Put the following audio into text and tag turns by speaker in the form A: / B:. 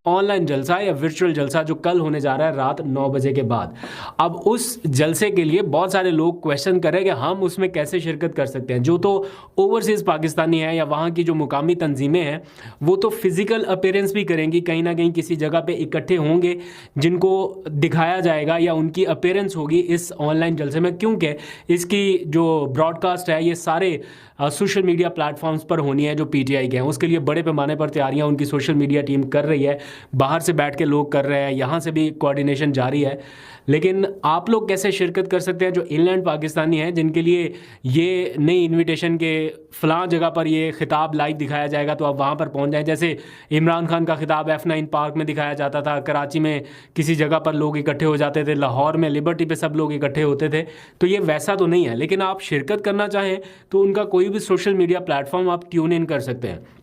A: Online जलसा या virtual जलसा जो कल होने जा रहा है रात 9 बजे के बाद। अब उस जलसे के लिए बहुत सारे लोग क्वेश्चन कर रहे हैं कि हम उसमें कैसे शिरकत कर सकते हैं। जो तो ओवरसीज़ पाकिस्तानी है या वहाँ की जो मुकामी तंजीमें हैं वो तो फिज़िकल अपीयरेंस भी करेंगी, कहीं ना कहीं किसी जगह पे इकट्ठे होंगे जिनको दिखाया जाएगा या उनकी अपीयरेंस होगी इस ऑनलाइन जलसे में, क्योंकि इसकी जो ब्रॉडकास्ट है ये सारे सोशल मीडिया प्लेटफॉर्म्स पर होनी है जो पीटीआई के हैं। उसके लिए बड़े पैमाने पर तैयारियां उनकी सोशल मीडिया टीम कर रही है, बाहर से बैठ के लोग कर रहे हैं, यहाँ से भी कोऑर्डिनेशन जारी है। लेकिन आप लोग कैसे शिरकत कर सकते हैं जो इनलैंड पाकिस्तानी हैं जिनके लिए ये नई इनविटेशन के फ़लाँ जगह पर ये खिताब लाइव दिखाया जाएगा तो आप वहाँ पर पहुँच जाएं। जैसे इमरान खान का खिताब F9 पार्क में दिखाया जाता था, कराची में किसी जगह पर लोग इकट्ठे हो जाते थे, लाहौर में लिबर्टी पे सब लोग इकट्ठे होते थे, तो ये वैसा तो नहीं है। लेकिन आप शिरकत करना चाहें तो उनका कोई भी सोशल मीडिया प्लेटफॉर्म आप ट्यून इन कर सकते हैं।